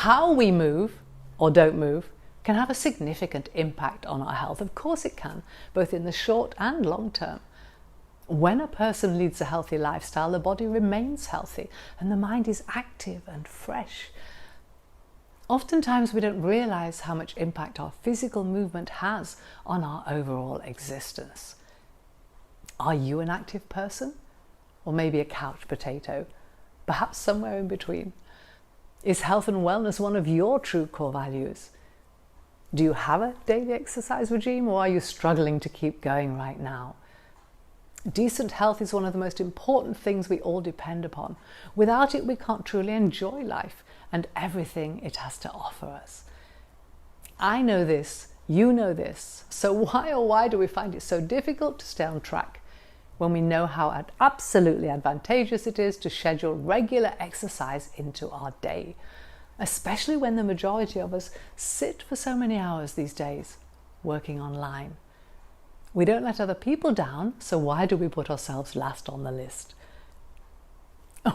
How we move or don't move can have a significant impact on our health. Of course it can, both in the short and long term. When a person leads a healthy lifestyle, the body remains healthy and the mind is active and fresh. Oftentimes we don't realize how much impact our physical movement has on our overall existence. Are you an active person? Or maybe a couch potato? Perhaps somewhere in between. Is health and wellness one of your true core values? Do you have a daily exercise regime, or are you struggling to keep going right now? Decent health is one of the most important things we all depend upon. Without it, we can't truly enjoy life and everything it has to offer us. I know this, you know this, so why do we find it so difficult to stay on track when we know how absolutely advantageous it is to schedule regular exercise into our day, especially when the majority of us sit for so many hours these days working online? We don't let other people down, so why do we put ourselves last on the list?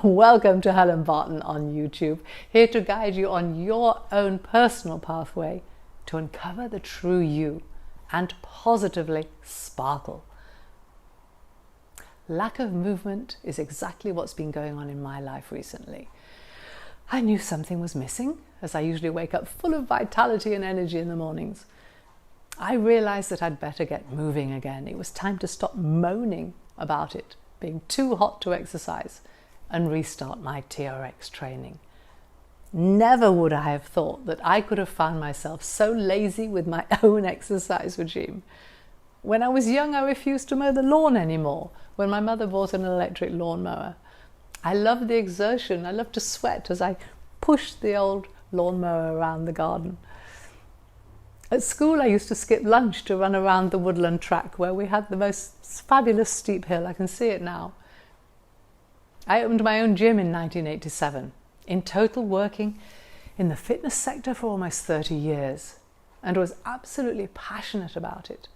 Welcome to Helen Barton on YouTube, here to guide you on your own personal pathway to uncover the true you and positively sparkle. Lack of movement is exactly what's been going on in my life recently. I knew something was missing, as I usually wake up full of vitality and energy in the mornings. I realized that I'd better get moving again. It was time to stop moaning about it being too hot to exercise and restart my TRX training. Never would I have thought that I could have found myself so lazy with my own exercise regime. When I was young, I refused to mow the lawn anymore when my mother bought an electric lawnmower. I loved the exertion. I loved to sweat as I pushed the old lawnmower around the garden. At school, I used to skip lunch to run around the woodland track where we had the most fabulous steep hill. I can see it now. I opened my own gym in 1987, in total working in the fitness sector for almost 30 years, and was absolutely passionate about it.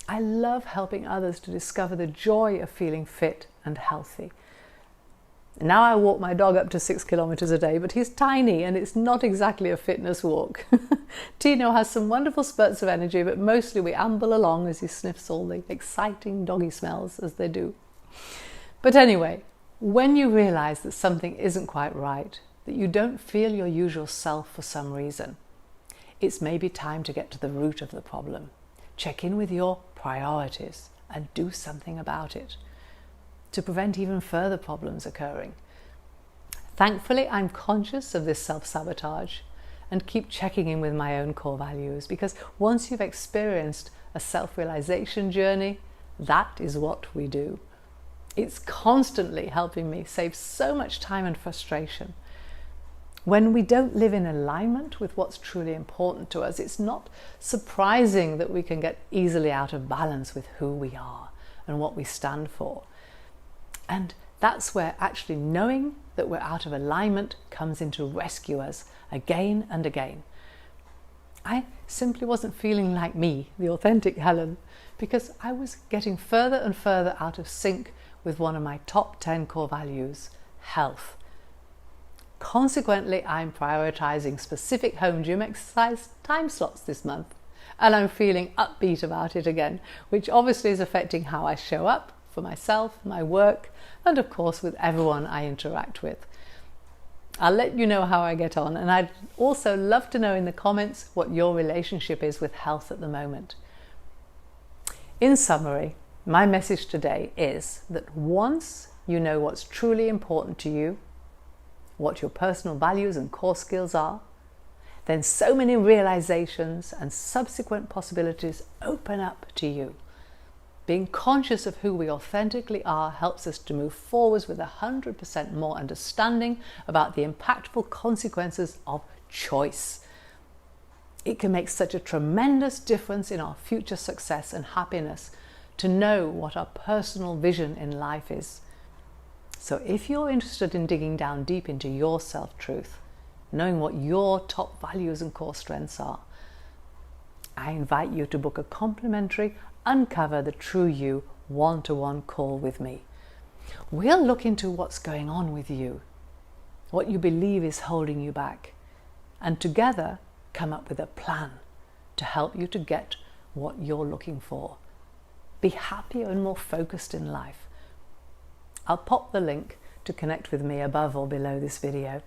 I love helping others to discover the joy of feeling fit and healthy. Now I walk my dog up to 6 kilometers a day, but he's tiny and it's not exactly a fitness walk. Tino has some wonderful spurts of energy, but mostly we amble along as he sniffs all the exciting doggy smells as they do. But anyway, when you realize that something isn't quite right, that you don't feel your usual self for some reason, it's maybe time to get to the root of the problem. Check in with your priorities and do something about it to prevent even further problems occurring. Thankfully, I'm conscious of this self-sabotage and keep checking in with my own core values, because once you've experienced a self-realization journey, that is what we do. It's constantly helping me save so much time and frustration. When we don't live in alignment with what's truly important to us, it's not surprising that we can get easily out of balance with who we are and what we stand for. And that's where actually knowing that we're out of alignment comes in to rescue us again and again. I simply wasn't feeling like me, the authentic Helen, because I was getting further and further out of sync with one of my top 10 core values, health. Consequently, I'm prioritizing specific home gym exercise time slots this month, and I'm feeling upbeat about it again, which obviously is affecting how I show up for myself, my work, and of course with everyone I interact with. I'll let you know how I get on, and I'd also love to know in the comments what your relationship is with health at the moment. In summary, my message today is that once you know what's truly important to you, what your personal values and core skills are, then so many realizations and subsequent possibilities open up to you. Being conscious of who we authentically are helps us to move forwards with 100% more understanding about the impactful consequences of choice. It can make such a tremendous difference in our future success and happiness to know what our personal vision in life is. So if you're interested in digging down deep into your self-truth, knowing what your top values and core strengths are, I invite you to book a complimentary Uncover the True You one-to-one call with me. We'll look into what's going on with you, what you believe is holding you back, and together come up with a plan to help you to get what you're looking for. Be happier and more focused in life. I'll pop the link to connect with me above or below this video.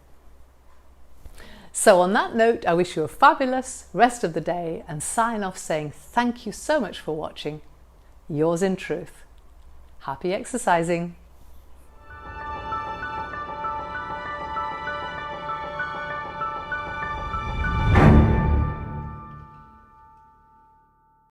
So on that note, I wish you a fabulous rest of the day and sign off saying thank you so much for watching. Yours in truth. Happy exercising.